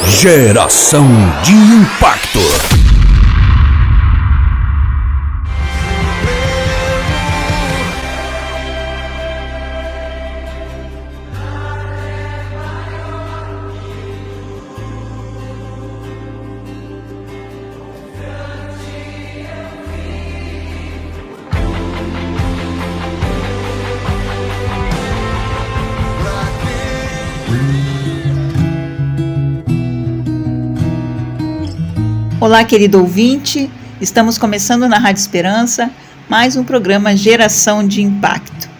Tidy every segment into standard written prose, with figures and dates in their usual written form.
Geração de Impacto. Olá, querido ouvinte, estamos começando na Rádio Esperança mais um programa Geração de Impacto.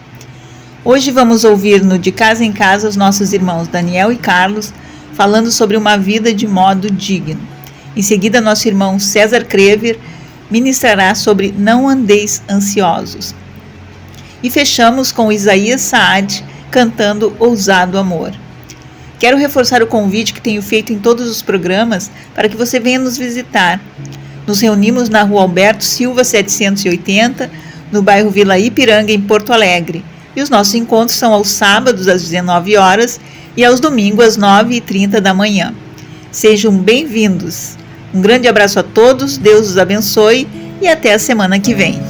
Hoje vamos ouvir no De Casa em Casa os nossos irmãos Daniel e Carlos falando sobre uma vida de modo digno. Em seguida, nosso irmão César Krever ministrará sobre Não Andeis Ansiosos. E fechamos com Isaías Saad cantando Ousado Amor. Quero reforçar o convite que tenho feito em todos os programas para que você venha nos visitar. Nos reunimos na Rua Alberto Silva 780, no bairro Vila Ipiranga, em Porto Alegre. E os nossos encontros são aos sábados às 19 horas e aos domingos às 9h30 da manhã. Sejam bem-vindos. Um grande abraço a todos, Deus os abençoe e até a semana que vem.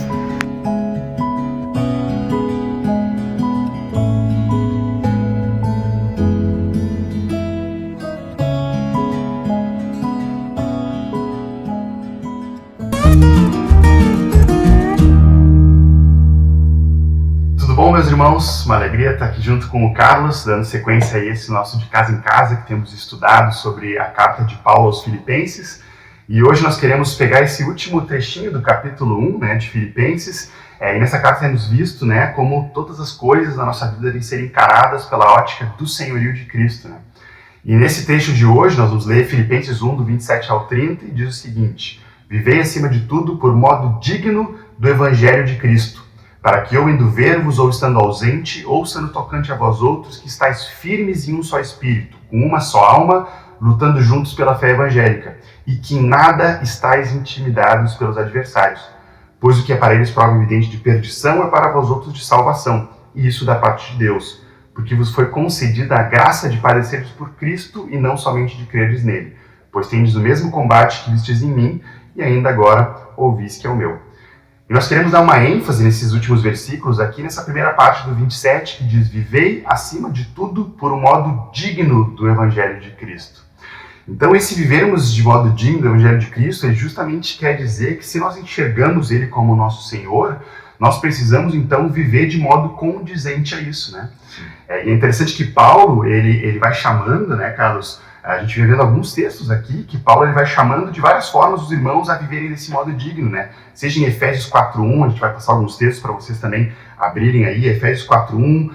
Meus irmãos, uma alegria estar aqui junto com o Carlos, dando sequência a esse nosso De Casa em Casa, que temos estudado sobre a carta de Paulo aos Filipenses. E hoje nós queremos pegar esse último trechinho do capítulo 1, de Filipenses, e nessa carta temos visto como todas as coisas na nossa vida devem ser encaradas pela ótica do senhorio de Cristo. E nesse trecho de hoje nós vamos ler Filipenses 1, do 27 ao 30, e diz o seguinte: Vivei acima de tudo por modo digno do Evangelho de Cristo, para que eu, indo ver-vos, ou estando ausente, ou sendo tocante a vós outros, que estáis firmes em um só espírito, com uma só alma, lutando juntos pela fé evangélica, e que em nada estáis intimidados pelos adversários. Pois o que é para eles prova evidente de perdição é para vós outros de salvação, e isso da parte de Deus, porque vos foi concedida a graça de padecerdes por Cristo, e não somente de crerdes nele, pois tendes o mesmo combate que vistes em mim, e ainda agora ouvis que é o meu. E nós queremos dar uma ênfase nesses últimos versículos aqui, nessa primeira parte do 27, que diz: Vivei acima de tudo por um modo digno do Evangelho de Cristo. Então, esse vivermos de modo digno do Evangelho de Cristo, ele justamente quer dizer que se nós enxergamos ele como nosso Senhor, nós precisamos então viver de modo condizente a isso, E é interessante que Paulo, ele vai chamando, Carlos, a gente vai vendo alguns textos aqui que Paulo ele vai chamando de várias formas os irmãos a viverem desse modo digno, Seja em Efésios 4.1, a gente vai passar alguns textos para vocês também abrirem aí, Efésios 4.1,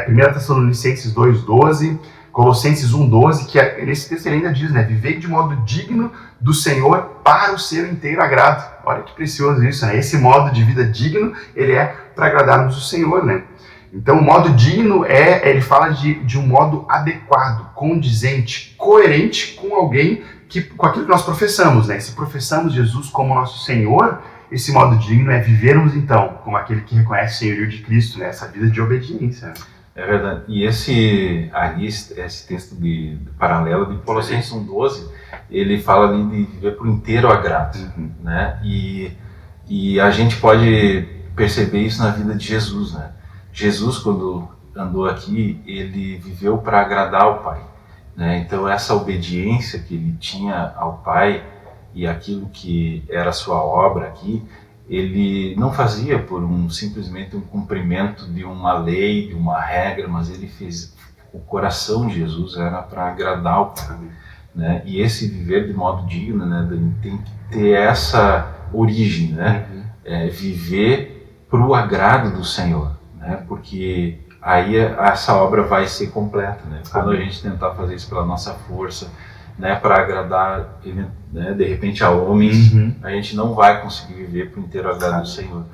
1 Tessalonicenses 2.12, Colossenses 1.12, que nesse texto ele ainda diz, Vivei de modo digno do Senhor para o seu inteiro agrado. Olha que precioso isso, Esse modo de vida digno, ele é para agradarmos o Senhor, Então, o modo digno ele fala de um modo adequado, condizente, coerente com alguém, com aquilo que nós professamos, Se professamos Jesus como nosso Senhor, esse modo digno é vivermos, então, como aquele que reconhece o senhorio de Cristo, Essa vida de obediência. É verdade. E esse texto paralelo de Colossenses 1.12, ele fala ali de viver por inteiro agrado, E a gente pode perceber isso na vida de Jesus, Jesus, quando andou aqui, ele viveu para agradar ao Pai, Então, essa obediência que ele tinha ao Pai e aquilo que era a sua obra aqui, ele não fazia por simplesmente um cumprimento de uma lei, de uma regra, mas ele fez, o coração de Jesus era para agradar o Pai, E esse viver de modo digno, tem que ter essa origem, Viver para o agrado do Senhor. Porque aí essa obra vai ser completa, Quando a gente tentar fazer isso pela nossa força, para agradar, de repente, a homens, a gente não vai conseguir viver para o inteiro agrado do Senhor.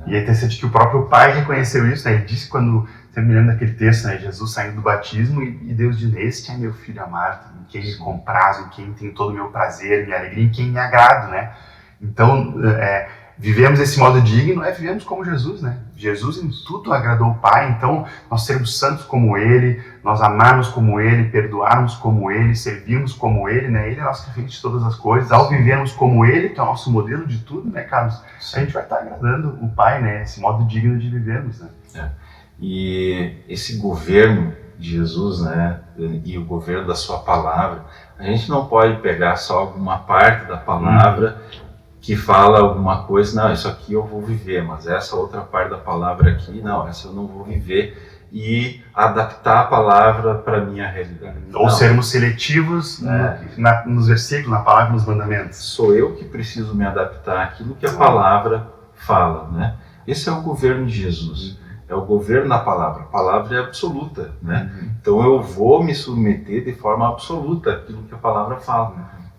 E é interessante que o próprio Pai reconheceu isso, Ele disse quando, você me lembra daquele texto, Jesus saindo do batismo, e Deus diz: Este é meu filho amado, em quem me comprazo, em quem tenho todo o meu prazer, minha alegria, em quem me agrado, Então, vivemos esse modo digno, vivemos como Jesus, né? Jesus em tudo agradou o Pai, então nós sermos santos como Ele, nós amarmos como Ele, perdoarmos como Ele, servirmos como Ele, né? Ele é nosso referente de todas as coisas. Ao vivermos como Ele, que é o nosso modelo de tudo, né, Carlos? Sim. A gente vai estar agradando o Pai, né? Esse modo digno de vivermos, né? E esse governo de Jesus, né, e o governo da sua palavra, a gente não pode pegar só alguma parte da palavra que fala alguma coisa, não, isso aqui eu vou viver, mas essa outra parte da palavra aqui, não, essa eu não vou viver, e adaptar a palavra para a minha realidade. Ou sermos seletivos nos versículos, na palavra e nos mandamentos. Sou eu que preciso me adaptar àquilo que a palavra fala, né? Esse é o governo de Jesus. É o governo da palavra. A palavra é absoluta, né? Então eu vou me submeter de forma absoluta àquilo que a palavra fala,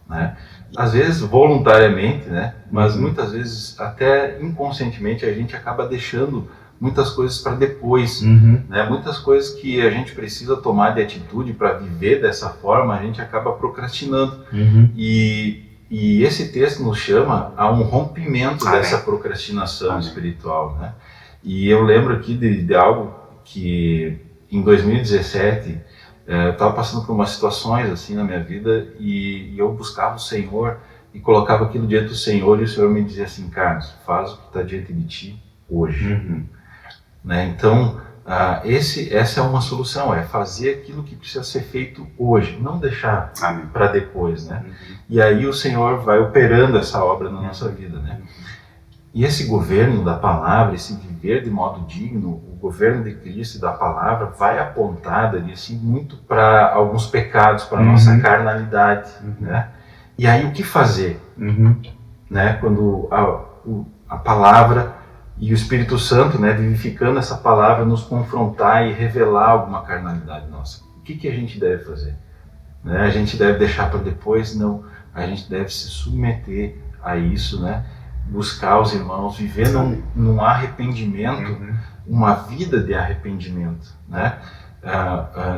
né? Às vezes voluntariamente, né? Mas muitas vezes até inconscientemente a gente acaba deixando muitas coisas para depois, né? Muitas coisas que a gente precisa tomar de atitude para viver dessa forma, a gente acaba procrastinando. E esse texto nos chama a um rompimento dessa procrastinação espiritual, né? E eu lembro aqui de algo que em 2017 eu estava passando por umas situações assim na minha vida e eu buscava o Senhor e colocava aquilo diante do Senhor e o Senhor me dizia assim: Carlos, faz o que está diante de ti hoje. Né? Então, essa é uma solução, é fazer aquilo que precisa ser feito hoje, não deixar para depois, né? E aí o Senhor vai operando essa obra na nossa vida, né? E esse governo da palavra, esse viver de modo digno, o governo de Cristo e da palavra vai apontar ali, assim, muito para alguns pecados, para a nossa carnalidade, né? E aí o que fazer? Né? Quando a palavra e o Espírito Santo, né, vivificando essa palavra, nos confrontar e revelar alguma carnalidade nossa. O que a gente deve fazer? Né? A gente deve deixar para depois? Não. A gente deve se submeter a isso, né? Buscar os irmãos, viver num arrependimento, uma vida de arrependimento, né?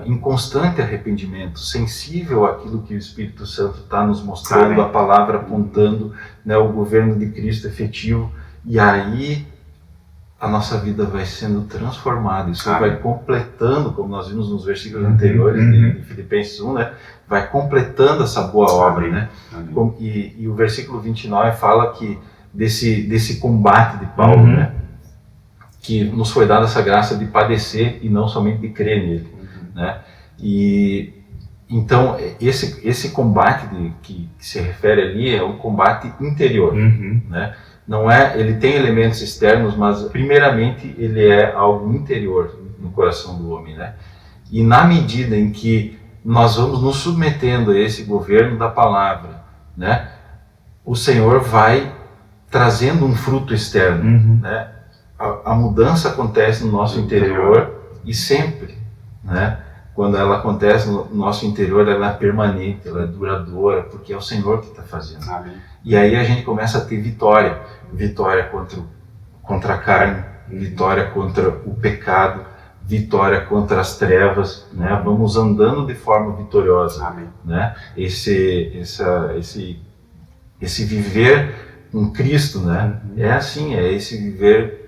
Em constante arrependimento, sensível àquilo que o Espírito Santo está nos mostrando, a palavra apontando, né, o governo de Cristo efetivo, e aí a nossa vida vai sendo transformada, isso vai completando, como nós vimos nos versículos anteriores de Filipenses 1, né, vai completando essa boa obra, né? E o versículo 29 fala que desse combate de Paulo, né, que nos foi dada essa graça de padecer e não somente de crer nele, né? E então esse combate que se refere ali é um combate interior, né? Não é, ele tem elementos externos, mas primeiramente ele é algo interior no coração do homem, né? E na medida em que nós vamos nos submetendo a esse governo da palavra, né, o Senhor vai trazendo um fruto externo, né? A mudança acontece no nosso interior e sempre, né? Quando ela acontece no nosso interior, ela é permanente, ela é duradoura, porque é o Senhor que está fazendo. E aí a gente começa a ter vitória contra a carne, vitória contra o pecado, vitória contra as trevas, né? Vamos andando de forma vitoriosa, né? Esse viver com Cristo, né? É assim, é esse viver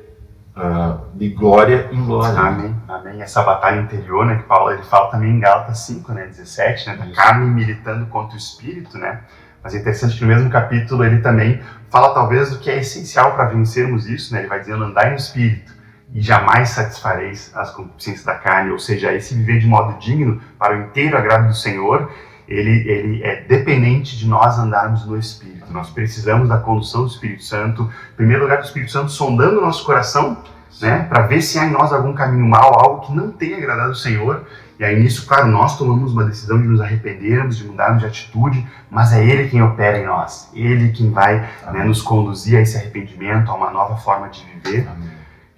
de glória em glória. Amém. Essa batalha interior, né, que Paulo ele fala também em Gálatas 5, né, 17, né, da carne militando contra o espírito, né? Mas é interessante que no mesmo capítulo ele também fala talvez do que é essencial para vencermos isso, né? Ele vai dizendo: andai no espírito e jamais satisfareis as concupiscências da carne, ou seja, esse viver de modo digno para o inteiro agrado do Senhor, ele é dependente de nós andarmos no Espírito. Nós precisamos da condução do Espírito Santo, em primeiro lugar do Espírito Santo sondando o nosso coração, né, para ver se há em nós algum caminho mau, algo que não tenha agradado o Senhor. E aí nisso, claro, nós tomamos uma decisão de nos arrependermos, de mudarmos de atitude, mas é Ele quem opera em nós, Ele quem vai, né, nos conduzir a esse arrependimento, a uma nova forma de viver.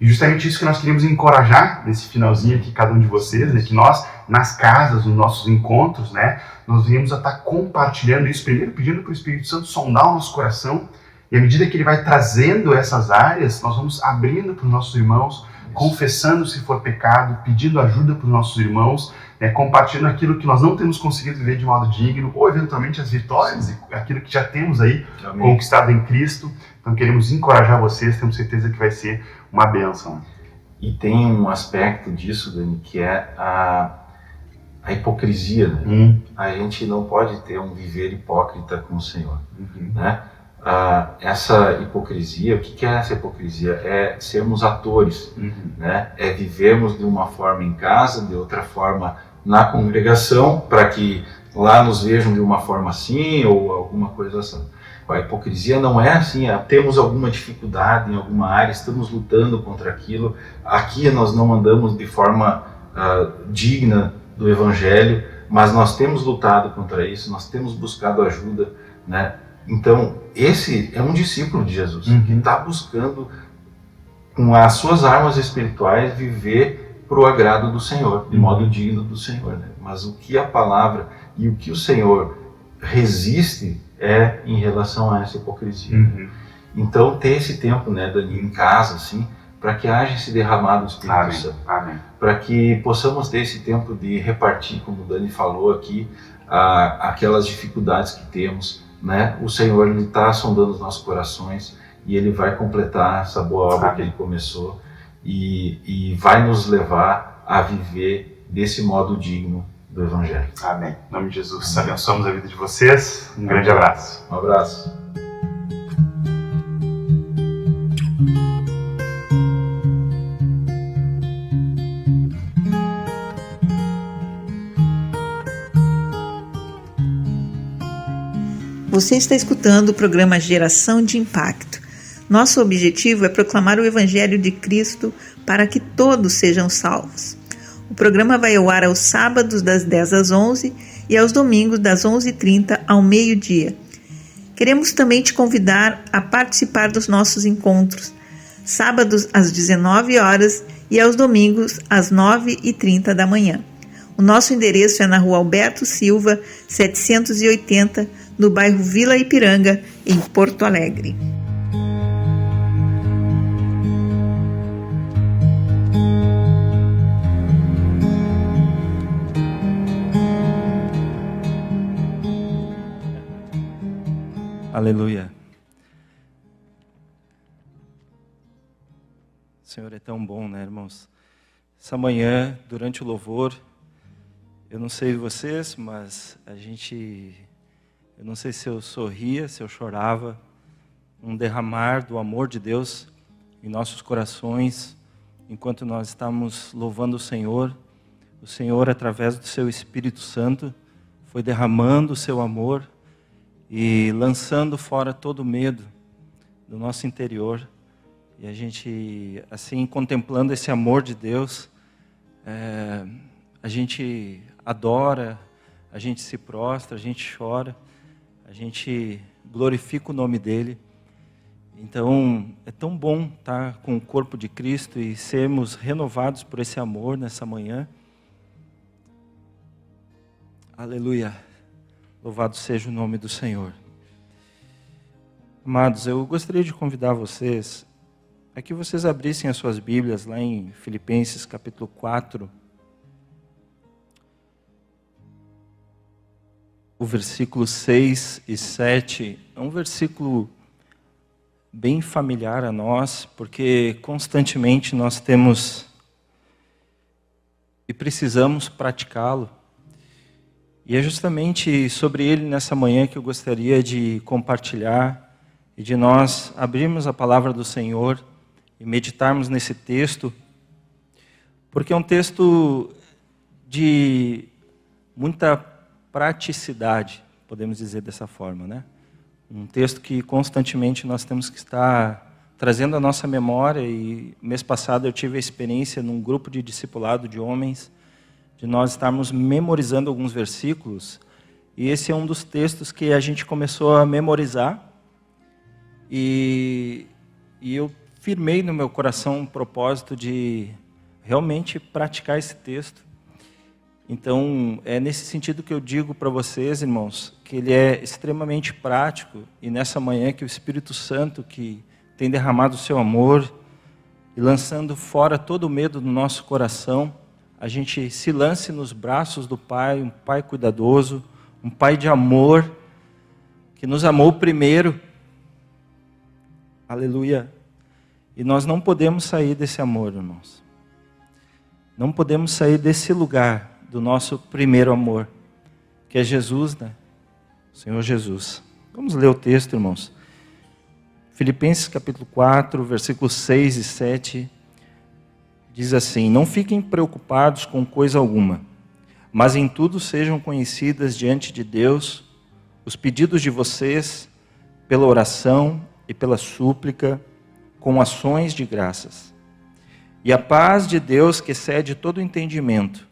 E justamente isso que nós queríamos encorajar nesse finalzinho aqui, cada um de vocês, né, que nós, nas casas, nos nossos encontros, né, nós venhamos a estar compartilhando isso, primeiro pedindo para o Espírito Santo sondar o nosso coração, e à medida que Ele vai trazendo essas áreas, nós vamos abrindo para os nossos irmãos, confessando se for pecado, pedindo ajuda para os nossos irmãos, compartilhando aquilo que nós não temos conseguido viver de modo digno, ou eventualmente as vitórias e aquilo que já temos aí conquistado em Cristo. Então queremos encorajar vocês, temos certeza que vai ser uma bênção. E tem um aspecto disso, Dani, que é a hipocrisia, né? A gente não pode ter um viver hipócrita com o Senhor, né? Essa hipocrisia, o que é essa hipocrisia? É sermos atores, né? É vivermos de uma forma em casa, de outra forma na congregação, para que lá nos vejam de uma forma assim ou alguma coisa assim. A hipocrisia não é assim, temos alguma dificuldade em alguma área, estamos lutando contra aquilo, aqui nós não andamos de forma digna do Evangelho, mas nós temos lutado contra isso, nós temos buscado ajuda, né? Então, esse é um discípulo de Jesus, que está buscando, com as suas armas espirituais, viver para o agrado do Senhor, de modo digno do Senhor, né? Mas o que a palavra e o que o Senhor resiste é em relação a essa hipocrisia. Então, ter esse tempo, né, Dani, em casa, assim, para que haja esse derramado do Espírito Santo. Para que possamos ter esse tempo de repartir, como o Dani falou aqui, aquelas dificuldades que temos, né? O Senhor está sondando os nossos corações e Ele vai completar essa boa obra que Ele começou e vai nos levar a viver desse modo digno do Evangelho. Amém. Em nome de Jesus, abençoamos a vida de vocês. Um grande abraço. Um abraço. Você está escutando o programa Geração de Impacto. Nosso objetivo é proclamar o Evangelho de Cristo para que todos sejam salvos. O programa vai ao ar aos sábados das 10 às 11 e aos domingos das 11h30 ao meio-dia. Queremos também te convidar a participar dos nossos encontros, sábados às 19 horas e aos domingos às 9h30 da manhã. O nosso endereço é na Rua Alberto Silva, 780, no bairro Vila Ipiranga, em Porto Alegre. Aleluia. O Senhor é tão bom, né, irmãos? Essa manhã, durante o louvor, eu não sei vocês, mas eu não sei se eu sorria, se eu chorava, um derramar do amor de Deus em nossos corações, enquanto nós estamos louvando o Senhor, através do seu Espírito Santo, foi derramando o seu amor e lançando fora todo o medo do nosso interior. E a gente, assim, contemplando esse amor de Deus, a gente adora, a gente se prostra, a gente chora, a gente glorifica o nome dEle. Então, é tão bom estar com o corpo de Cristo e sermos renovados por esse amor nessa manhã. Aleluia. Louvado seja o nome do Senhor. Amados, eu gostaria de convidar vocês a que vocês abrissem as suas Bíblias lá em Filipenses capítulo 4. O versículo 6 e 7 é um versículo bem familiar a nós, porque constantemente nós temos e precisamos praticá-lo. E é justamente sobre ele nessa manhã que eu gostaria de compartilhar e de nós abrirmos a palavra do Senhor e meditarmos nesse texto, porque é um texto de muita praticidade, podemos dizer dessa forma, né? Um texto que constantemente nós temos que estar trazendo à nossa memória. E mês passado eu tive a experiência num grupo de discipulado de homens, de nós estarmos memorizando alguns versículos, e esse é um dos textos que a gente começou a memorizar, e eu firmei no meu coração um propósito de realmente praticar esse texto. Então, é nesse sentido que eu digo para vocês, irmãos, que ele é extremamente prático, e nessa manhã que o Espírito Santo, que tem derramado o seu amor, e lançando fora todo o medo do nosso coração, a gente se lance nos braços do Pai, um Pai cuidadoso, um Pai de amor, que nos amou primeiro. Aleluia. E nós não podemos sair desse amor, irmãos. Não podemos sair desse lugar do nosso primeiro amor, que é Jesus, né? O Senhor Jesus. Vamos ler o texto, irmãos. Filipenses capítulo 4, versículos 6 e 7, diz assim: não fiquem preocupados com coisa alguma, mas em tudo sejam conhecidas diante de Deus os pedidos de vocês, pela oração e pela súplica, com ações de graças. E a paz de Deus, que excede todo entendimento,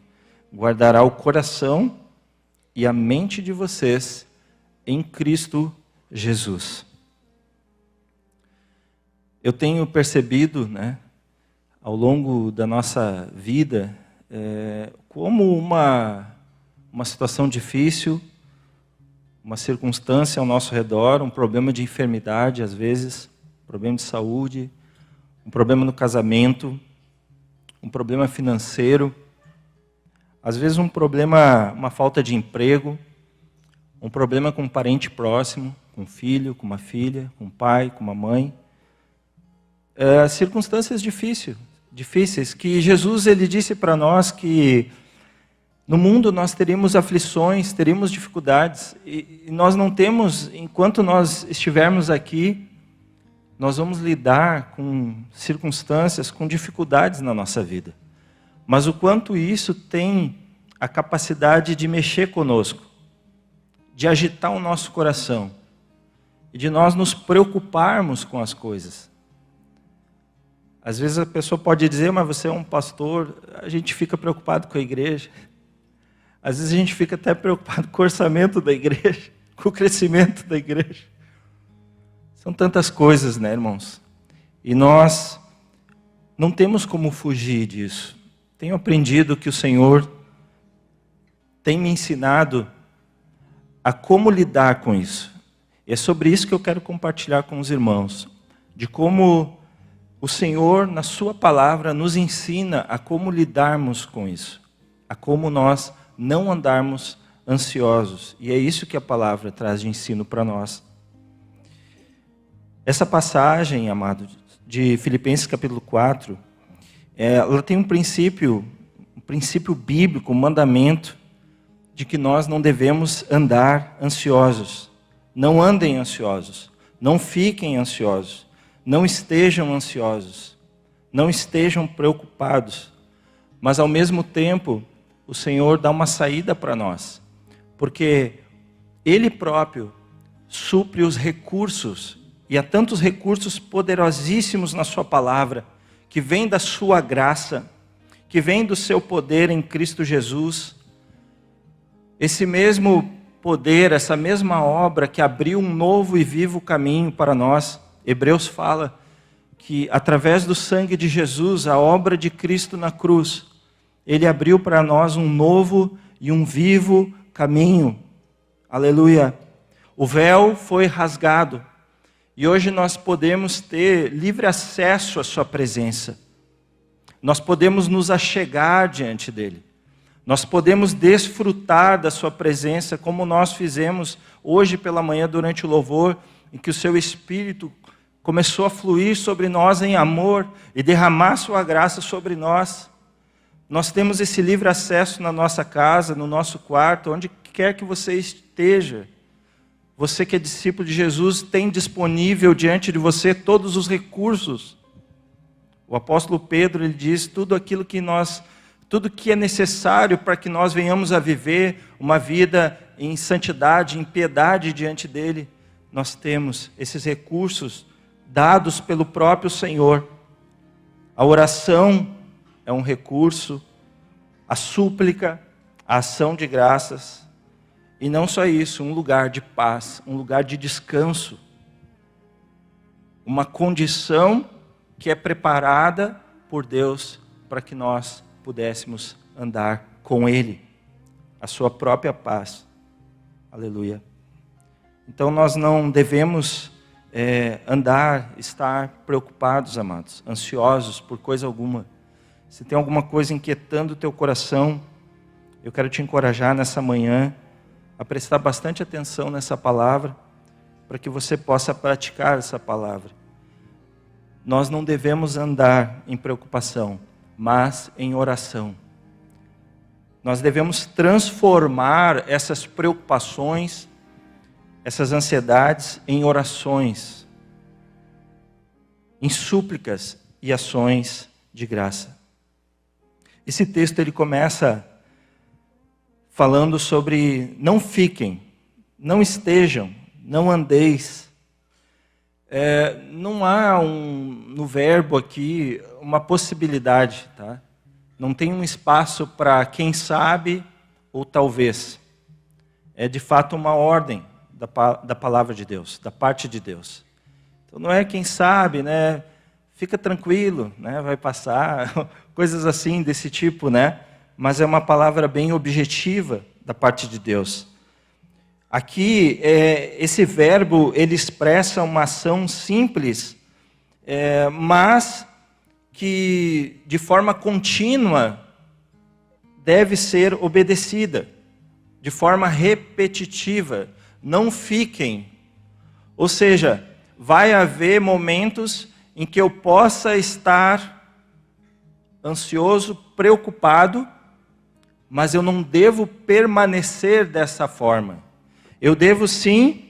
guardará o coração e a mente de vocês em Cristo Jesus. Eu tenho percebido, né, ao longo da nossa vida, como uma situação difícil, uma circunstância ao nosso redor, um problema de enfermidade, às vezes, um problema de saúde, um problema no casamento, um problema financeiro, às vezes um problema, uma falta de emprego, um problema com um parente próximo, com um filho, com uma filha, com um pai, com uma mãe. Circunstâncias difíceis, que Jesus ele disse para nós que no mundo nós teríamos aflições, teríamos dificuldades, e nós não temos, enquanto nós estivermos aqui, nós vamos lidar com circunstâncias, com dificuldades na nossa vida. Mas o quanto isso tem a capacidade de mexer conosco, de agitar o nosso coração, e de nós nos preocuparmos com as coisas. Às vezes a pessoa pode dizer, mas você é um pastor, a gente fica preocupado com a igreja. Às vezes a gente fica até preocupado com o orçamento da igreja, com o crescimento da igreja. São tantas coisas, né, irmãos? E nós não temos como fugir disso. Tenho aprendido que o Senhor tem me ensinado a como lidar com isso. E é sobre isso que eu quero compartilhar com os irmãos. De como o Senhor, na sua palavra, nos ensina a como lidarmos com isso. A como nós não andarmos ansiosos. E é isso que a palavra traz de ensino para nós. Essa passagem, amado, de Filipenses capítulo 4, ela tem um princípio bíblico, um mandamento, de que nós não devemos andar ansiosos. Não andem ansiosos. Não fiquem ansiosos. Não estejam ansiosos. Não estejam preocupados. Mas ao mesmo tempo, o Senhor dá uma saída para nós, porque Ele próprio supre os recursos, e há tantos recursos poderosíssimos na sua palavra, que vêm da sua graça, que vêm do seu poder em Cristo Jesus. Esse mesmo poder, essa mesma obra que abriu um novo e vivo caminho para nós. Hebreus fala que através do sangue de Jesus, a obra de Cristo na cruz, Ele abriu para nós um novo e um vivo caminho. Aleluia. O véu foi rasgado. E hoje nós podemos ter livre acesso à sua presença. Nós podemos nos achegar diante dele. Nós podemos desfrutar da sua presença, como nós fizemos hoje pela manhã durante o louvor, em que o seu Espírito começou a fluir sobre nós em amor e derramar sua graça sobre nós. Nós temos esse livre acesso na nossa casa, no nosso quarto, onde quer que você esteja. Você que é discípulo de Jesus tem disponível diante de você todos os recursos. O apóstolo Pedro, ele diz, tudo que é necessário para que nós venhamos a viver uma vida em santidade, em piedade diante dele, nós temos esses recursos dados pelo próprio Senhor. A oração é um recurso, a súplica, a ação de graças, e não só isso, um lugar de paz, um lugar de descanso, uma condição que é preparada por Deus para que nós pudéssemos andar com Ele, a sua própria paz. Aleluia. Então nós não devemos estar preocupados, amados, ansiosos por coisa alguma. Se tem alguma coisa inquietando o teu coração, eu quero te encorajar nessa manhã a prestar bastante atenção nessa palavra, para que você possa praticar essa palavra. Nós não devemos andar em preocupação, mas em oração. Nós devemos transformar essas preocupações, essas ansiedades em orações, em súplicas e ações de graça. Esse texto ele começa falando sobre não fiquem, não estejam, não andeis. Não há no verbo aqui uma possibilidade, tá? Não tem um espaço para quem sabe ou talvez. É de fato uma ordem da palavra de Deus, da parte de Deus. Então não é quem sabe, né? Fica tranquilo, né? Vai passar, coisas assim desse tipo, né? Mas é uma palavra bem objetiva da parte de Deus. Aqui, esse verbo, ele expressa uma ação simples, mas que de forma contínua deve ser obedecida, de forma repetitiva. Não fiquem. Ou seja, vai haver momentos em que eu possa estar ansioso, preocupado, mas eu não devo permanecer dessa forma. Eu devo sim,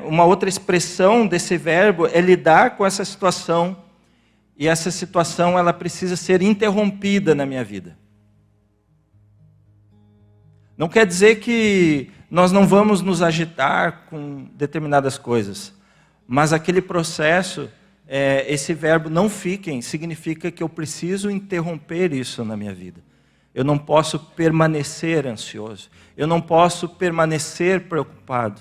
uma outra expressão desse verbo é lidar com essa situação, e essa situação ela precisa ser interrompida na minha vida. Não quer dizer que nós não vamos nos agitar com determinadas coisas, mas aquele processo, esse verbo não fiquem, significa que eu preciso interromper isso na minha vida. Eu não posso permanecer ansioso. Eu não posso permanecer preocupado.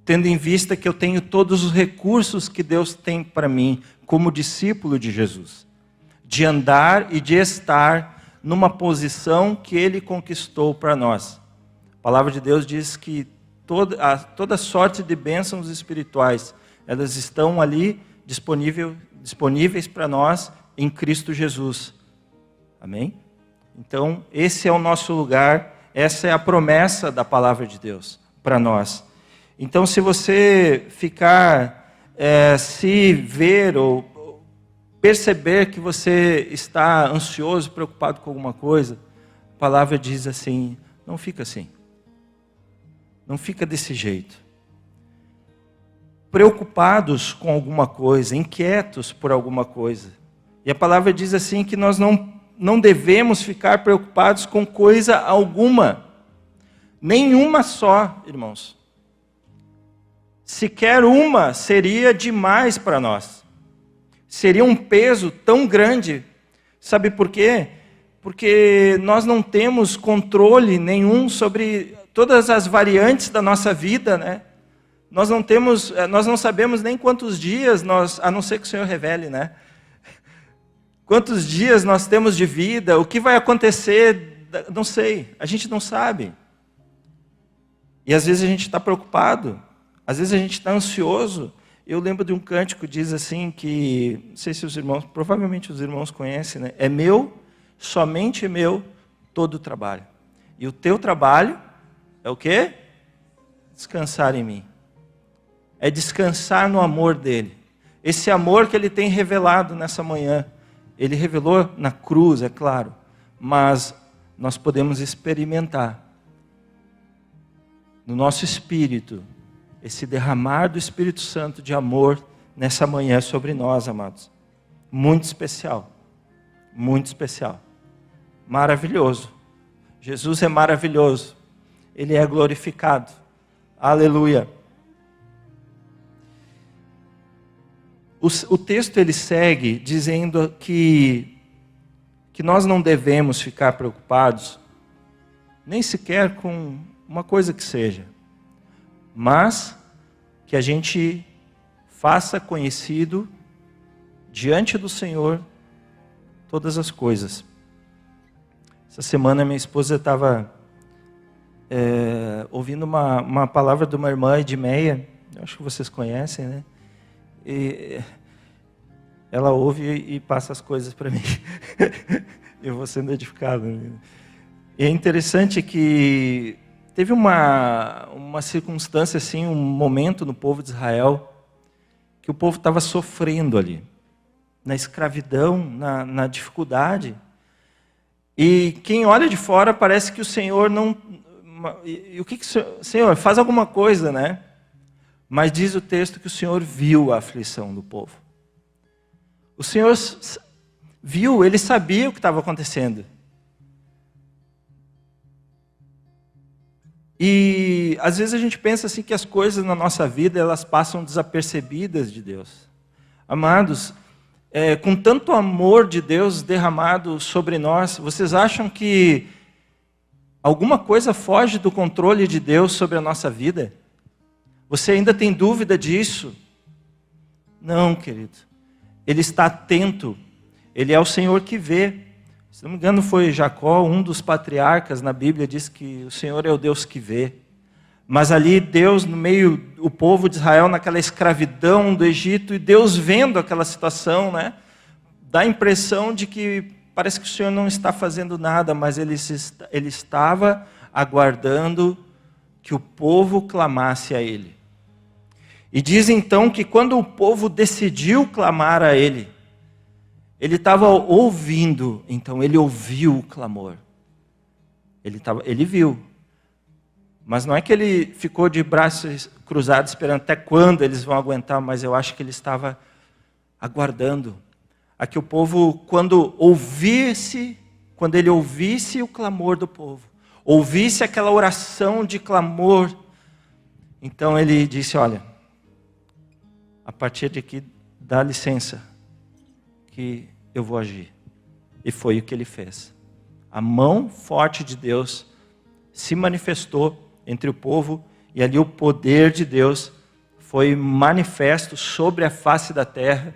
Tendo em vista que eu tenho todos os recursos que Deus tem para mim, como discípulo de Jesus. De andar e de estar numa posição que Ele conquistou para nós. A palavra de Deus diz que toda sorte de bênçãos espirituais, elas estão ali disponíveis para nós em Cristo Jesus. Amém? Então, esse é o nosso lugar, essa é a promessa da palavra de Deus para nós. Então, se você ficar, se ver ou perceber que você está ansioso, preocupado com alguma coisa, a palavra diz assim, não fica assim. Não fica desse jeito. Preocupados com alguma coisa, inquietos por alguma coisa. E a palavra diz assim que nós não devemos ficar preocupados com coisa alguma. Nenhuma só, irmãos. Sequer uma seria demais para nós. Seria um peso tão grande. Sabe por quê? Porque nós não temos controle nenhum sobre todas as variantes da nossa vida, né? Nós não sabemos nem quantos dias a não ser que o Senhor revele, né? Quantos dias nós temos de vida, o que vai acontecer, não sei, a gente não sabe. E às vezes a gente está preocupado, às vezes a gente está ansioso. Eu lembro de um cântico que diz assim que, não sei se os irmãos, provavelmente os irmãos conhecem, né? É meu, somente meu, todo o trabalho. E o teu trabalho é o quê? Descansar em mim. É descansar no amor dele. Esse amor que ele tem revelado nessa manhã. Ele revelou na cruz, é claro, mas nós podemos experimentar no nosso espírito esse derramar do Espírito Santo de amor nessa manhã sobre nós, amados. Muito especial, muito especial, maravilhoso. Jesus é maravilhoso, Ele é glorificado, aleluia. O texto ele segue dizendo que nós não devemos ficar preocupados, nem sequer com uma coisa que seja, mas que a gente faça conhecido diante do Senhor todas as coisas. Essa semana minha esposa estava ouvindo uma palavra de uma irmã Edmeia, Eu acho que vocês conhecem, né? E ela ouve e passa as coisas para mim. Eu vou sendo edificado. E é interessante que teve uma circunstância, assim, um momento no povo de Israel que o povo estava sofrendo ali, na escravidão, na dificuldade. E quem olha de fora parece que o Senhor não... E o que o Senhor faz alguma coisa, né? Mas diz o texto que o Senhor viu a aflição do povo. O Senhor viu, Ele sabia o que estava acontecendo. E às vezes a gente pensa assim que as coisas na nossa vida elas passam desapercebidas de Deus. Amados, com tanto amor de Deus derramado sobre nós, vocês acham que alguma coisa foge do controle de Deus sobre a nossa vida? Você ainda tem dúvida disso? Não, querido. Ele está atento. Ele é o Senhor que vê. Se não me engano, foi Jacó, um dos patriarcas na Bíblia, diz que o Senhor é o Deus que vê. Mas ali Deus, no meio, o povo de Israel, naquela escravidão do Egito, e Deus vendo aquela situação, né, dá a impressão de que parece que o Senhor não está fazendo nada, mas Ele estava aguardando que o povo clamasse a Ele. E diz então que quando o povo decidiu clamar a Ele, Ele estava ouvindo, então Ele ouviu o clamor. Ele viu. Mas não é que Ele ficou de braços cruzados esperando até quando eles vão aguentar, mas eu acho que Ele estava aguardando a que o povo, quando Ele ouvisse o clamor do povo, ouvisse aquela oração de clamor, então Ele disse, olha, a partir de aqui, dá licença, que eu vou agir. E foi o que Ele fez. A mão forte de Deus se manifestou entre o povo, e ali o poder de Deus foi manifesto sobre a face da terra,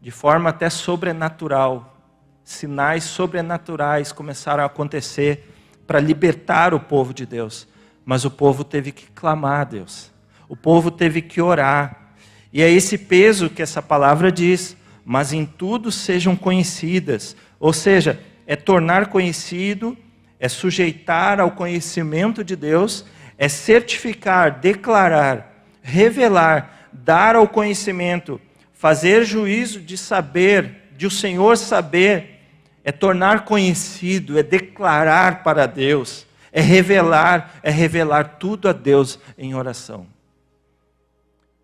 de forma até sobrenatural. Sinais sobrenaturais começaram a acontecer para libertar o povo de Deus. Mas o povo teve que clamar a Deus. O povo teve que orar. E é esse peso que essa palavra diz, mas em tudo sejam conhecidas. Ou seja, é tornar conhecido, é sujeitar ao conhecimento de Deus, é certificar, declarar, revelar, dar ao conhecimento, fazer juízo de saber, de o Senhor saber, é tornar conhecido, é declarar para Deus, é revelar tudo a Deus em oração.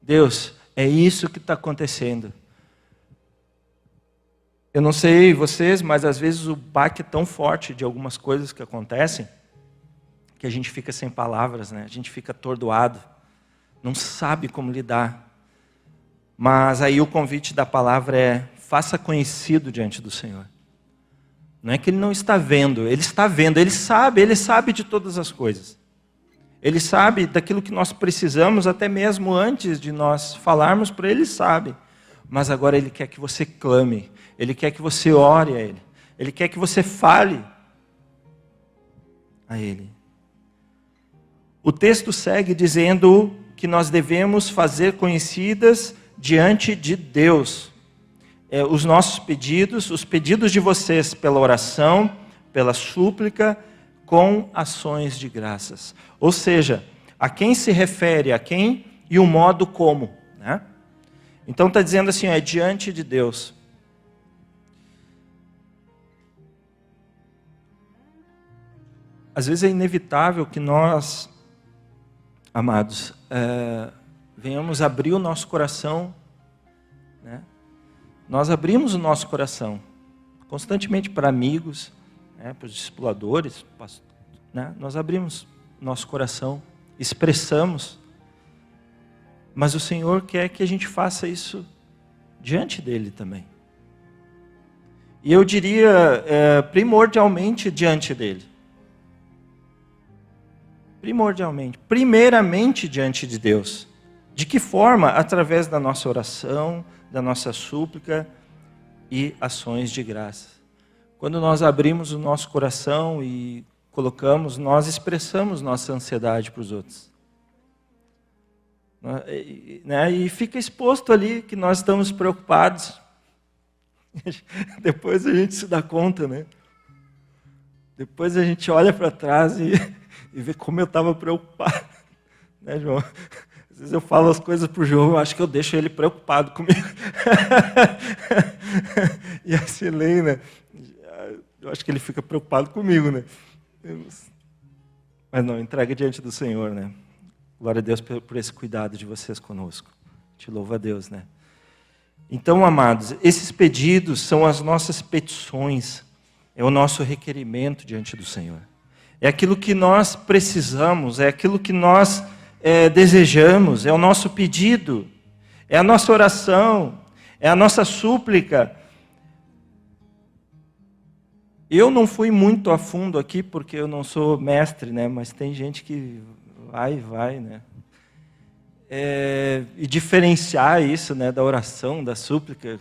Deus, é isso que está acontecendo. Eu não sei vocês, mas às vezes o baque é tão forte de algumas coisas que acontecem, que a gente fica sem palavras, né? A gente fica atordoado, não sabe como lidar. Mas aí o convite da palavra é, faça conhecido diante do Senhor. Não é que Ele não está vendo, Ele está vendo, Ele sabe de todas as coisas. Ele sabe daquilo que nós precisamos, até mesmo antes de nós falarmos para Ele, sabe. Mas agora Ele quer que você clame, Ele quer que você ore a Ele, Ele quer que você fale a Ele. O texto segue dizendo que nós devemos fazer conhecidas diante de Deus os nossos pedidos, os pedidos de vocês pela oração, pela súplica, com ações de graças. Ou seja, a quem se refere, a quem e o modo como, né? Então está dizendo assim, é diante de Deus. Às vezes é inevitável que nós, amados, venhamos abrir o nosso coração, né? Nós abrimos o nosso coração constantemente para amigos, né, para os discipuladores, né? Nós abrimos nosso coração, expressamos, mas o Senhor quer que a gente faça isso diante dEle também. E eu diria, primordialmente diante dEle. Primordialmente, primeiramente diante de Deus. De que forma? Através da nossa oração, da nossa súplica e ações de graça. Quando nós abrimos o nosso coração e colocamos, nós expressamos nossa ansiedade para os outros. né? E fica exposto ali que nós estamos preocupados. Depois a gente se dá conta, né? Depois a gente olha para trás e vê como eu estava preocupado. Né, João? Às vezes eu falo as coisas para o João, eu acho que eu deixo ele preocupado comigo. E a Silene, né? Eu acho que ele fica preocupado comigo, né? Mas não, entrega diante do Senhor, né? Glória a Deus por esse cuidado de vocês conosco. Te louvo a Deus, né? Então, amados, esses pedidos são as nossas petições, é o nosso requerimento diante do Senhor. É aquilo que nós precisamos, é aquilo que nós desejamos, é o nosso pedido, é a nossa oração, é a nossa súplica. Eu não fui muito a fundo aqui, porque eu não sou mestre, né? Mas tem gente que vai, né? E diferenciar isso, né, da oração, da súplica.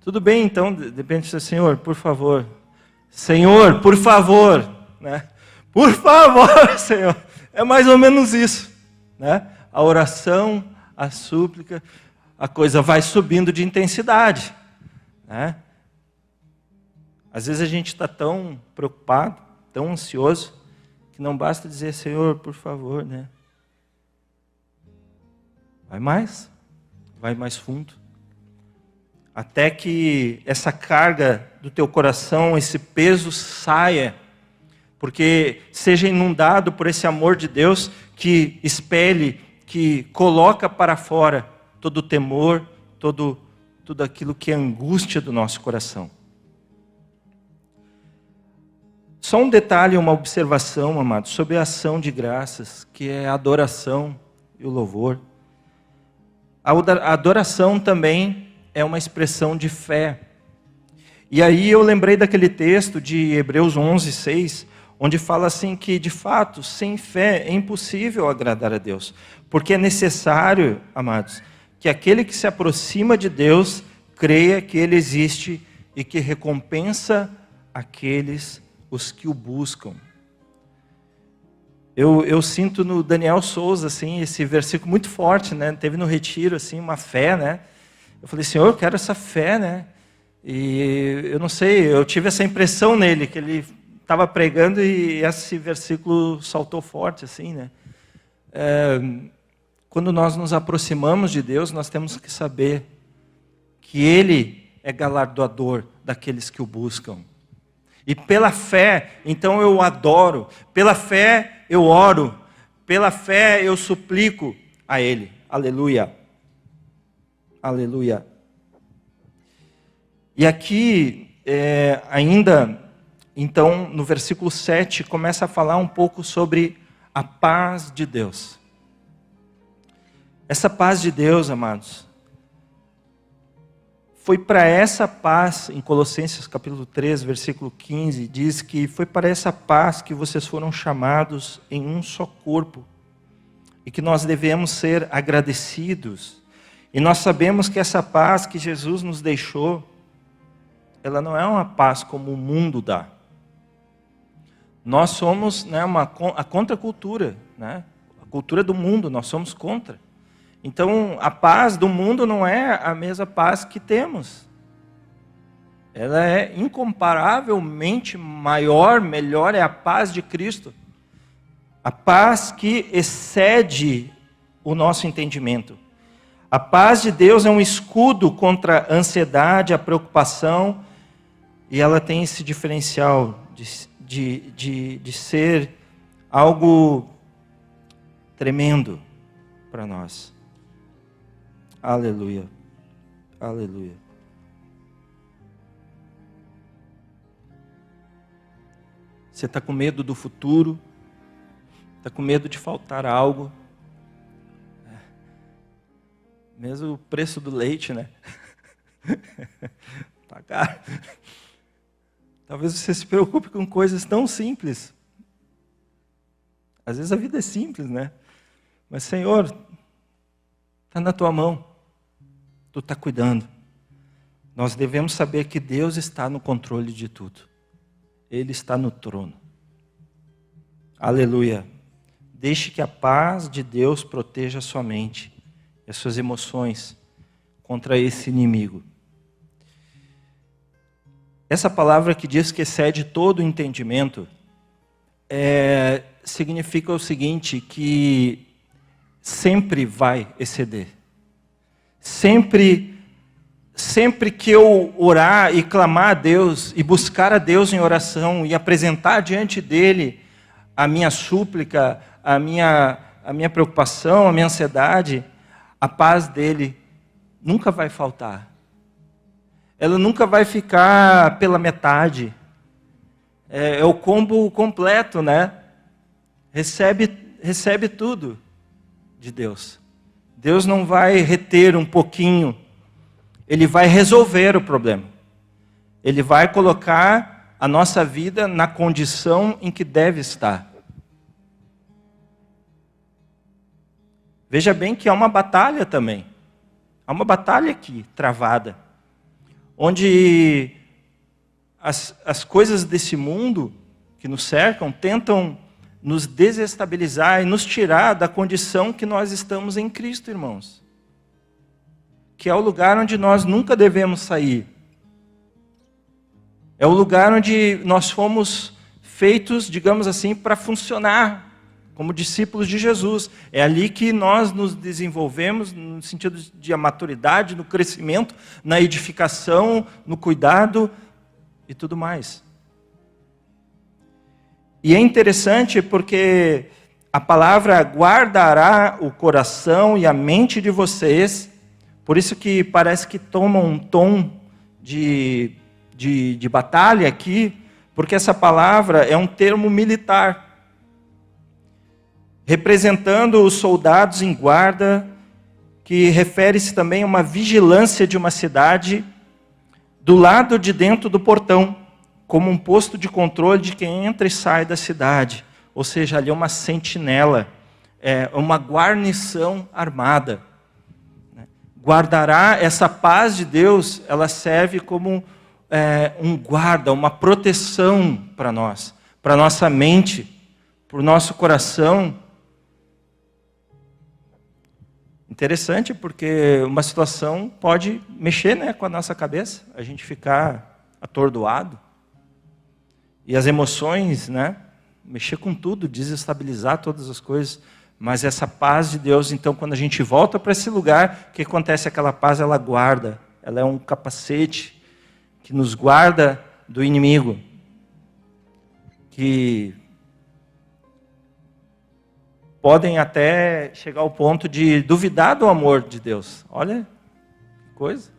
Tudo bem, então, depende do Senhor, por favor. Senhor, por favor, né? Por favor, Senhor. É mais ou menos isso, né? A oração, a súplica, a coisa vai subindo de intensidade, né? Às vezes a gente está tão preocupado, tão ansioso, que não basta dizer, Senhor, por favor, né? Vai mais fundo. Até que essa carga do teu coração, esse peso saia, porque seja inundado por esse amor de Deus que expele, que coloca para fora todo o temor, tudo aquilo que é angústia do nosso coração. Só um detalhe, uma observação, amados, sobre a ação de graças, que é a adoração e o louvor. A adoração também é uma expressão de fé. E aí eu lembrei daquele texto de Hebreus 11:6, onde fala assim que, de fato, sem fé é impossível agradar a Deus. Porque é necessário, amados, que aquele que se aproxima de Deus creia que Ele existe e que recompensa os que o buscam. Eu sinto no Daniel Souza assim, esse versículo muito forte, né? Teve no retiro assim, uma fé, né? Eu falei, Senhor, eu quero essa fé, né? E eu não sei, eu tive essa impressão nele, que ele estava pregando e esse versículo saltou forte, assim, né? Quando nós nos aproximamos de Deus, nós temos que saber que Ele é galardoador daqueles que o buscam. E pela fé, então eu adoro, pela fé eu oro, pela fé eu suplico a Ele. Aleluia. Aleluia. E aqui, ainda, então, no versículo 7, começa a falar um pouco sobre a paz de Deus. Essa paz de Deus, amados, foi para essa paz, em Colossenses capítulo 3, versículo 15, diz que foi para essa paz que vocês foram chamados em um só corpo, e que nós devemos ser agradecidos. E nós sabemos que essa paz que Jesus nos deixou, ela não é uma paz como o mundo dá. Nós somos, né, a contracultura, né? A cultura do mundo, nós somos contra. Então, a paz do mundo não é a mesma paz que temos. Ela é incomparavelmente maior, melhor, é a paz de Cristo. A paz que excede o nosso entendimento. A paz de Deus é um escudo contra a ansiedade, a preocupação, e ela tem esse diferencial de ser algo tremendo para nós. Aleluia. Aleluia. Você está com medo do futuro? Está com medo de faltar algo? Mesmo o preço do leite, né? Tá caro. Talvez você se preocupe com coisas tão simples. Às vezes a vida é simples, né? Mas, Senhor, está na tua mão. Tu está cuidando. Nós devemos saber que Deus está no controle de tudo. Ele está no trono. Aleluia. Deixe que a paz de Deus proteja a sua mente. e as suas emoções contra esse inimigo. Essa palavra que diz que excede todo o entendimento significa o seguinte, que sempre vai exceder. Sempre que eu orar e clamar a Deus, e buscar a Deus em oração, e apresentar diante dEle a minha súplica, a minha preocupação, a minha ansiedade, a paz dEle nunca vai faltar. Ela nunca vai ficar pela metade. É o combo completo, né? Recebe tudo de Deus. Deus não vai reter um pouquinho. Ele vai resolver o problema. Ele vai colocar a nossa vida na condição em que deve estar. Veja bem que há uma batalha também. Há uma batalha aqui, travada. Onde as coisas desse mundo que nos cercam tentam nos desestabilizar e nos tirar da condição que nós estamos em Cristo, irmãos. Que é o lugar onde nós nunca devemos sair. É o lugar onde nós fomos feitos, digamos assim, para funcionar como discípulos de Jesus. É ali que nós nos desenvolvemos no sentido de maturidade, no crescimento, na edificação, no cuidado e tudo mais. E é interessante porque a palavra guardará o coração e a mente de vocês, por isso que parece que toma um tom de batalha aqui, porque essa palavra é um termo militar, representando os soldados em guarda, que refere-se também a uma vigilância de uma cidade do lado de dentro do portão, como um posto de controle de quem entra e sai da cidade. Ou seja, ali é uma sentinela, uma guarnição armada. Guardará essa paz de Deus, ela serve como um guarda, uma proteção para nós, para nossa mente, para o nosso coração. Interessante, porque uma situação pode mexer, né, com a nossa cabeça, a gente ficar atordoado. E as emoções, né, mexer com tudo, desestabilizar todas as coisas. Mas essa paz de Deus, então, quando a gente volta para esse lugar, o que acontece? Aquela paz, ela guarda. Ela é um capacete que nos guarda do inimigo. Que podem até chegar ao ponto de duvidar do amor de Deus. Olha que coisa.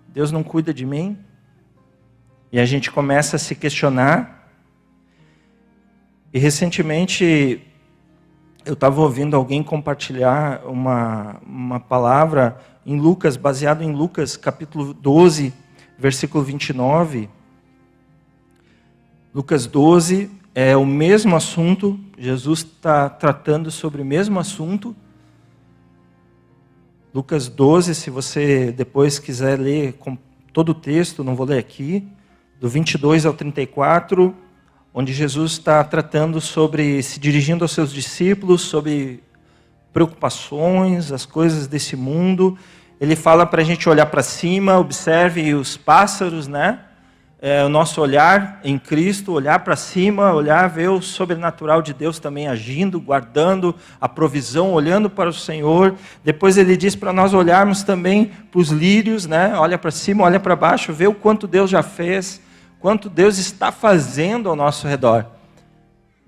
Deus não cuida de mim. E a gente começa a se questionar. E recentemente eu estava ouvindo alguém compartilhar uma palavra em Lucas, baseado em Lucas, capítulo 12, versículo 29. Lucas 12 é o mesmo assunto, Jesus está tratando sobre o mesmo assunto. Lucas 12, se você depois quiser ler com todo o texto, não vou ler aqui, do 22 ao 34, onde Jesus está tratando sobre, se dirigindo aos seus discípulos, sobre preocupações, as coisas desse mundo. Ele fala para a gente olhar para cima, observe os pássaros, né? O nosso olhar em Cristo, olhar para cima, olhar, ver o sobrenatural de Deus também agindo, guardando a provisão, olhando para o Senhor. Depois ele diz para nós olharmos também para os lírios, né? Olha para cima, olha para baixo, vê o quanto Deus já fez, quanto Deus está fazendo ao nosso redor.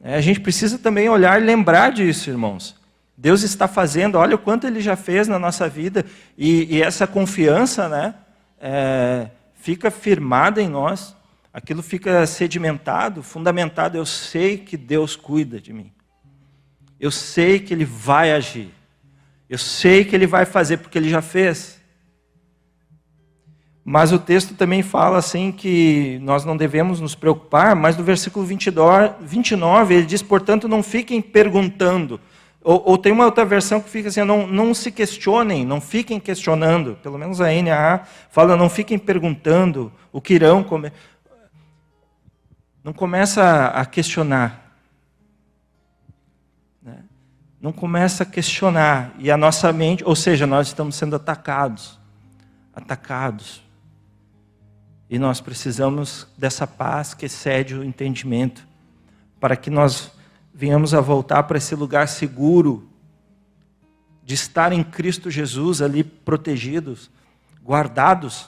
A gente precisa também olhar e lembrar disso, irmãos. Deus está fazendo, olha o quanto Ele já fez na nossa vida, e essa confiança, né, fica firmada em nós, aquilo fica sedimentado, fundamentado. Eu sei que Deus cuida de mim, eu sei que Ele vai agir, eu sei que Ele vai fazer, porque Ele já fez. Mas o texto também fala assim que nós não devemos nos preocupar, mas no versículo 29 ele diz, portanto, não fiquem perguntando. Ou tem uma outra versão que fica assim, não se questionem, não fiquem questionando. Pelo menos a NAA fala, não fiquem perguntando o que irão comer. Não começa a questionar. não começa a questionar, e a nossa mente, ou seja, nós estamos sendo atacados. E nós precisamos dessa paz que excede o entendimento, para que nós venhamos a voltar para esse lugar seguro, de estar em Cristo Jesus ali protegidos, guardados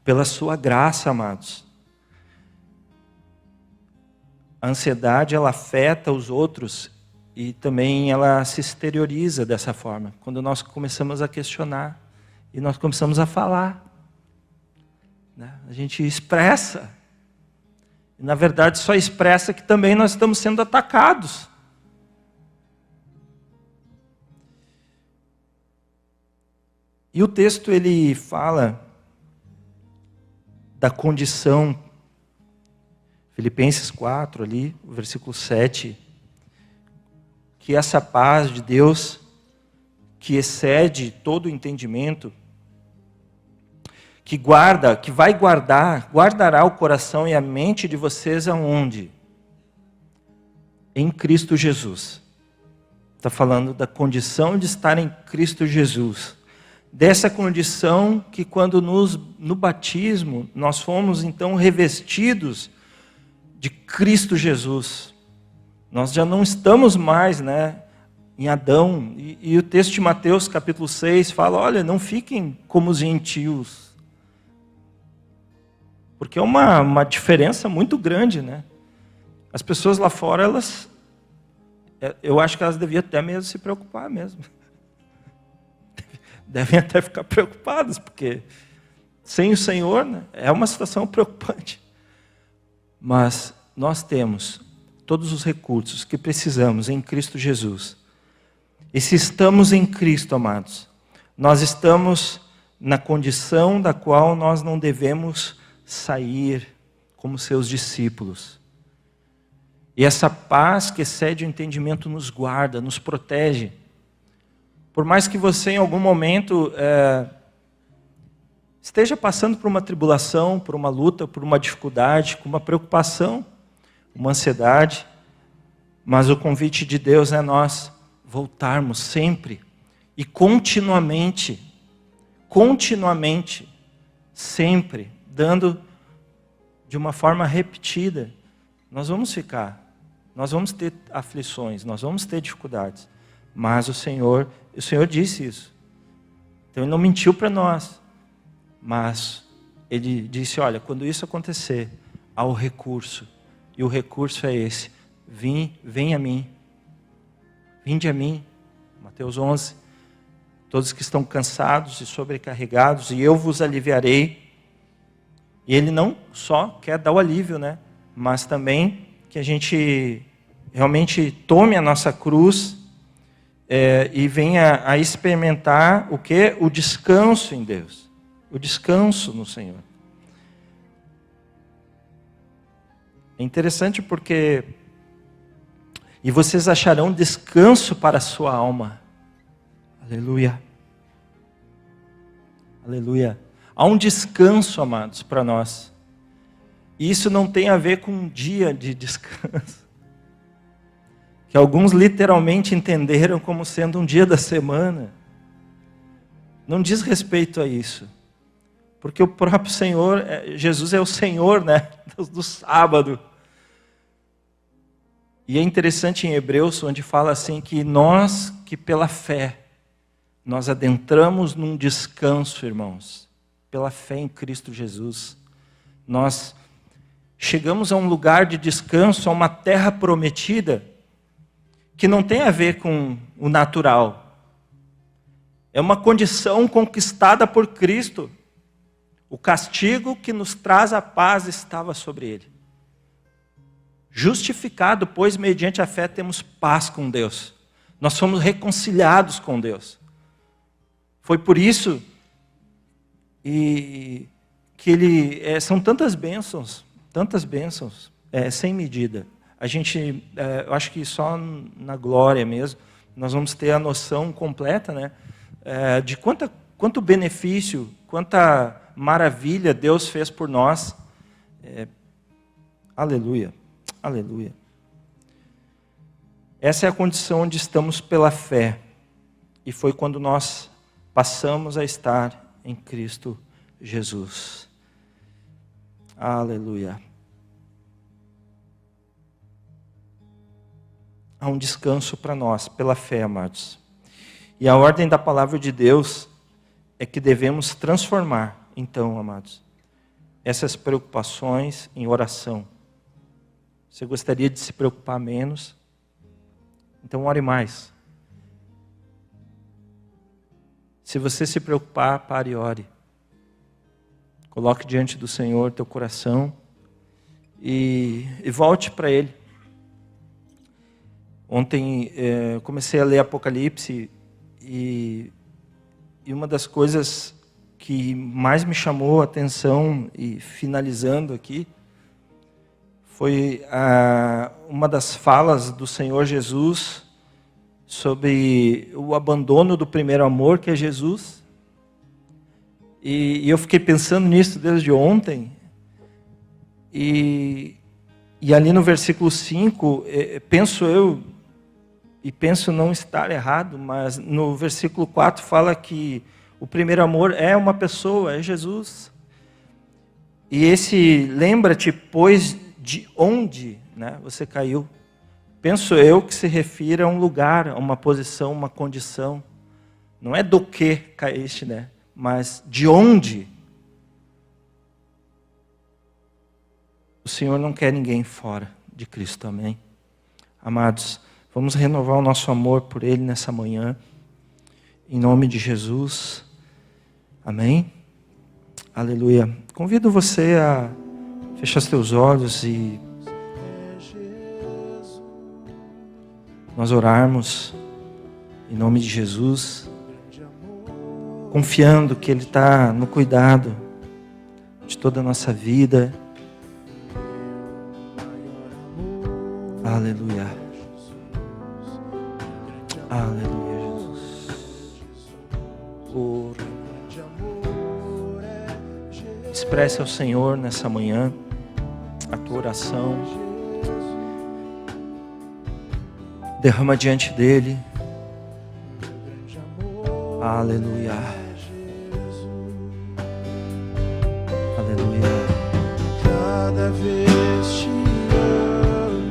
pela sua graça, amados. A ansiedade, ela afeta os outros e também ela se exterioriza dessa forma. Quando nós começamos a questionar e nós começamos a falar, né? A gente expressa. E na verdade só expressa que também nós estamos sendo atacados. E o texto ele fala da condição, Filipenses 4 ali, o versículo 7, que essa paz de Deus, que excede todo o entendimento, que guardará o coração e a mente de vocês aonde? Em Cristo Jesus. Está falando da condição de estar em Cristo Jesus. Dessa condição que quando no batismo nós fomos então revestidos de Cristo Jesus. Nós já não estamos mais, né, em Adão. E o texto de Mateus capítulo 6 fala, olha, não fiquem como os gentios. Porque é uma diferença muito grande, né? As pessoas lá fora, eu acho que elas deviam até mesmo se preocupar mesmo. Devem até ficar preocupadas, porque sem o Senhor, né, é uma situação preocupante. Mas nós temos todos os recursos que precisamos em Cristo Jesus. E se estamos em Cristo, amados, nós estamos na condição da qual nós não devemos sair como seus discípulos. E essa paz que excede o entendimento nos guarda, nos protege. Por mais que você em algum momento esteja passando por uma tribulação, por uma luta, por uma dificuldade, com uma preocupação, uma ansiedade, mas o convite de Deus é nós voltarmos sempre e continuamente, sempre, dando de uma forma repetida. Nós vamos ter aflições, nós vamos ter dificuldades, mas o Senhor disse isso. Então Ele não mentiu para nós, mas Ele disse, olha, quando isso acontecer, há o recurso, e o recurso é esse, vem a mim, vinde a mim, Mateus 11, todos que estão cansados e sobrecarregados, e eu vos aliviarei. E Ele não só quer dar o alívio, né? Mas também que a gente realmente tome a nossa cruz e venha a experimentar o quê? O descanso em Deus, o descanso no Senhor. É interessante porque e vocês acharão descanso para a sua alma. Aleluia. Aleluia. Há um descanso, amados, para nós. E isso não tem a ver com um dia de descanso. Que alguns literalmente entenderam como sendo um dia da semana. Não diz respeito a isso. Porque o próprio Senhor, Jesus é o Senhor, né, do sábado. E é interessante em Hebreus, onde fala assim que nós, que pela fé, nós adentramos num descanso, irmãos. Pela fé em Cristo Jesus. Nós chegamos a um lugar de descanso, a uma terra prometida, que não tem a ver com o natural. É uma condição conquistada por Cristo. O castigo que nos traz a paz estava sobre Ele. Justificado, pois, mediante a fé, temos paz com Deus. Nós somos reconciliados com Deus. Foi por isso que são tantas bênçãos, sem medida. A gente, eu acho que só na glória mesmo, nós vamos ter a noção completa, né, de quanto benefício, quanta maravilha Deus fez por nós. Aleluia, aleluia. Essa é a condição onde estamos pela fé. E foi quando nós passamos a estar em Cristo Jesus. Aleluia. Há um descanso para nós, pela fé, amados. E a ordem da palavra de Deus é que devemos transformar, então, amados, essas preocupações em oração. Você gostaria de se preocupar menos? Então ore mais. Se você se preocupar, pare e ore. Coloque diante do Senhor teu coração e volte para Ele. Ontem comecei a ler Apocalipse e uma das coisas que mais me chamou a atenção, e finalizando aqui, foi uma das falas do Senhor Jesus sobre o abandono do primeiro amor, que é Jesus. E eu fiquei pensando nisso desde ontem. E ali no versículo 5, penso eu, e penso não estar errado, mas no versículo 4 fala que o primeiro amor é uma pessoa, é Jesus. E esse, lembra-te, pois, de onde, né, você caiu. Penso eu que se refere a um lugar, a uma posição, uma condição. Não é do que caíste, né? Mas de onde. O Senhor não quer ninguém fora de Cristo, amém? Amados, vamos renovar o nosso amor por Ele nessa manhã. Em nome de Jesus. Amém? Aleluia. Convido você a fechar os teus olhos e nós orarmos em nome de Jesus, confiando que Ele está no cuidado de toda a nossa vida. Aleluia. Aleluia, Jesus. Expresse ao Senhor nessa manhã a tua oração. Derrama diante dEle. Aleluia. Aleluia. Cada vez te amo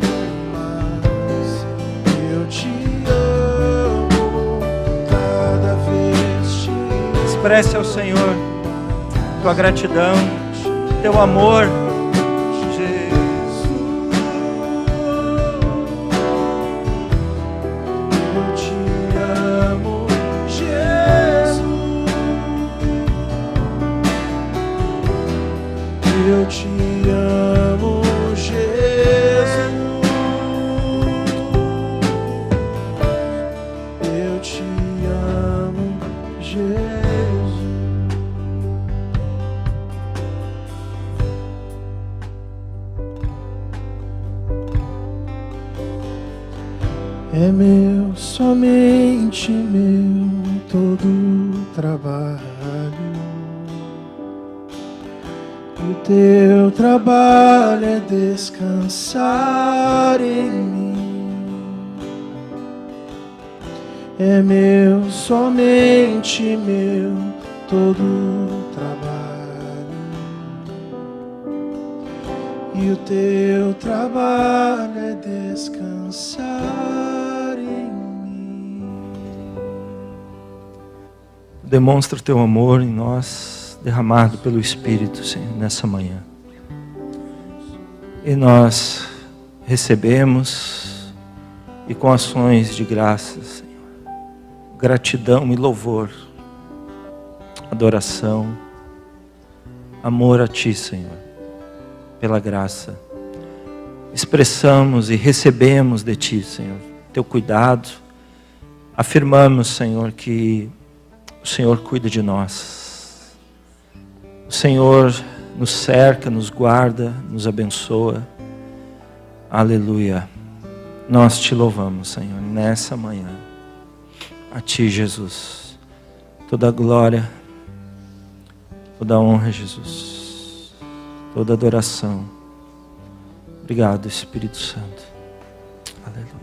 mais, eu te amo. Cada vez te amo. Expresse ao Senhor tua gratidão, teu amor. Eu te amo, Jesus. Eu te amo, Jesus. É meu, somente meu, todo trabalho. O teu trabalho é descansar em mim. É meu, somente meu, todo trabalho. E o teu trabalho é descansar em mim. Demonstra o teu amor em nós, derramado pelo Espírito, Senhor, nessa manhã. E nós recebemos, e com ações de graças, Senhor, gratidão e louvor, adoração, amor a Ti, Senhor, pela graça. Expressamos e recebemos de Ti, Senhor, Teu cuidado. Afirmamos, Senhor, que o Senhor cuida de nós. O Senhor nos cerca, nos guarda, nos abençoa. Aleluia. Nós te louvamos, Senhor, nessa manhã. A Ti, Jesus. Toda a glória, toda a honra, Jesus. Toda a adoração. Obrigado, Espírito Santo. Aleluia.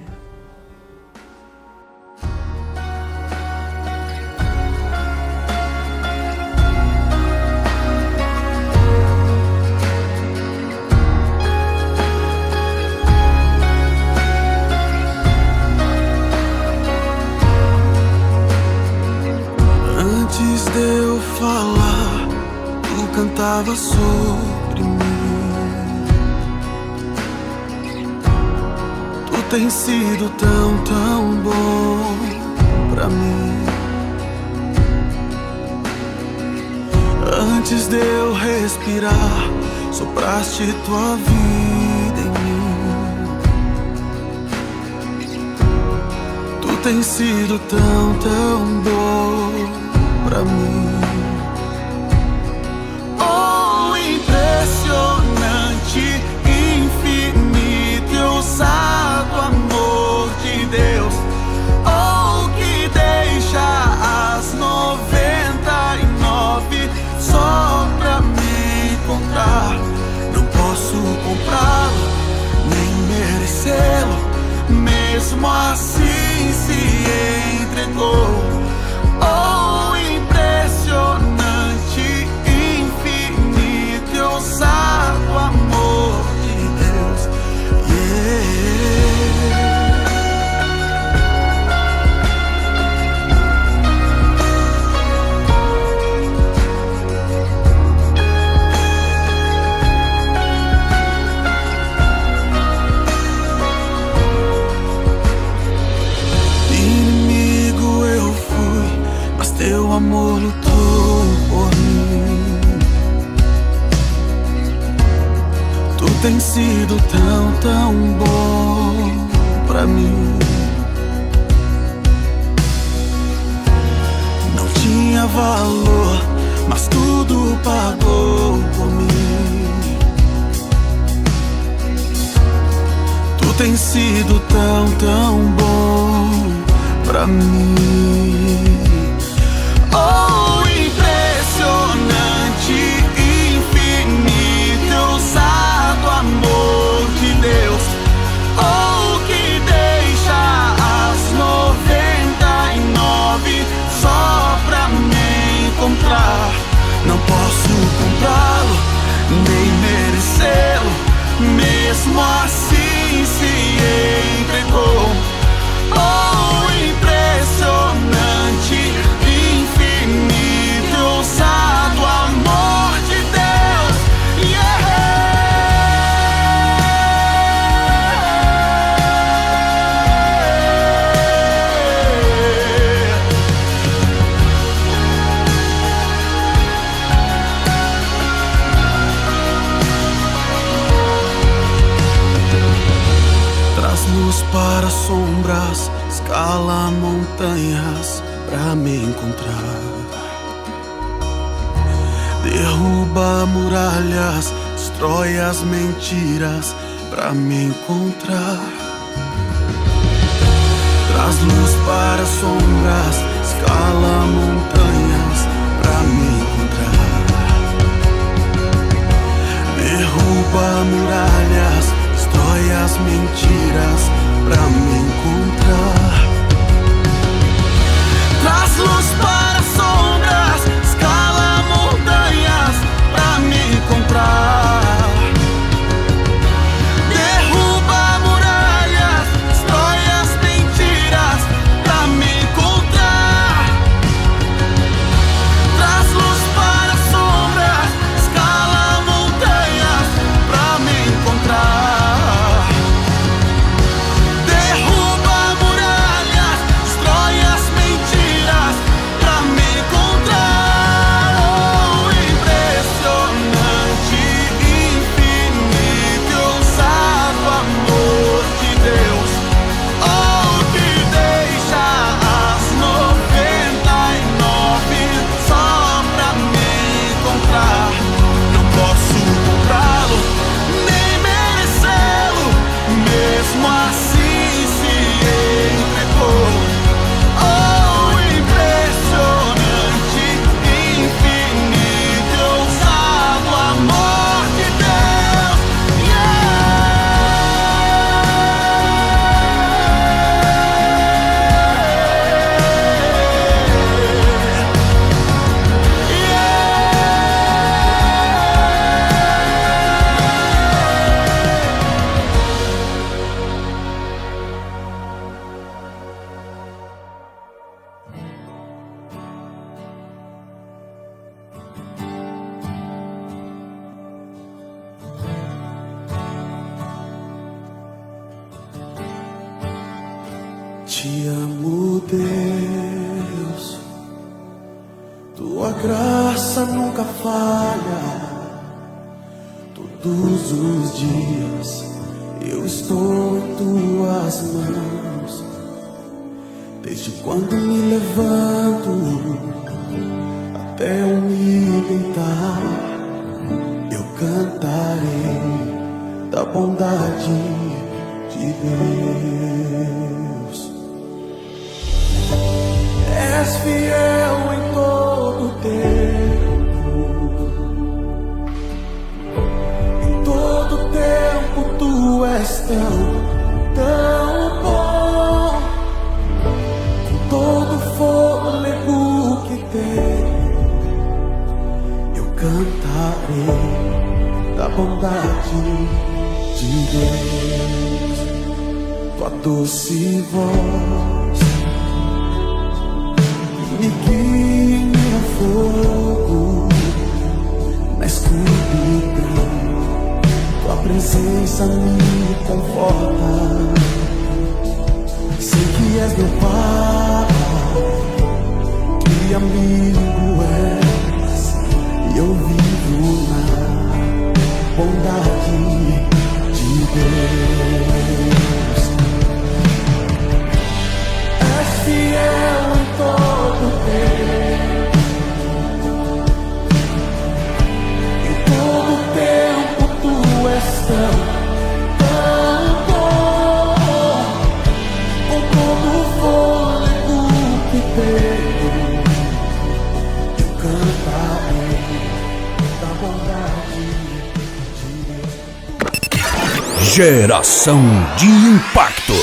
estava sobre mim. Tu tens sido tão, tão bom pra mim. Antes de eu respirar, sopraste tua vida em mim. Tu tens sido tão, tão bom pra mim. Oh, impressionante, infinito e ousado amor de Deus. Oh, que deixa as 99 só pra me encontrar. Não posso comprá-lo, nem merecê-lo, mesmo assim se entregou. Oh, impressionante, infinito e ousado amor de Deus. Inimigo eu fui, mas teu amor lutou por mim. Tu tens sido tão, tão bom pra mim. Não tinha valor, mas tudo pagou por mim. Tu tens sido tão, tão bom pra mim. Oh, impressionante, infinito e ousado amor de Deus. Oh, que deixa as 99 só pra me encontrar. Não posso comprá-lo, nem merecê-lo, mesmo assim se entregou. Oh, impressionante, infinito e ousado amor de Deus. Traz luz para sombras, escala montanhas pra me encontrar. Derruba muralhas, destrói as mentiras pra me encontrar. Traz luz para sombras, escala montanhas pra me encontrar. Derruba muralhas, destrói as mentiras pra me encontrar. Traz luz para sombras, escala montanhas pra me encontrar. Derruba muralhas, destrói as mentiras pra me encontrar. te amo, Deus. Tua graça nunca falha. Todos os dias eu estou em tuas mãos. Desde quando me levanto até eu me deitar, eu cantarei da bondade de Deus. És fiel em todo tempo. Em todo tempo tu és tão bom. Com todo fôlego que tenho, eu cantarei da bondade de Deus. Tua doce voz me guia em meu fogo, na escuridão. Tua presença me conforta. Sei que és meu Pai, que amigo és, e eu vivo na bondade de Deus. És fiel em todo tempo. Em todo tempo tu és tão bom. Com todo o fôlego que tenho, eu cantarei da bondade de Deus. Geração de Impacto.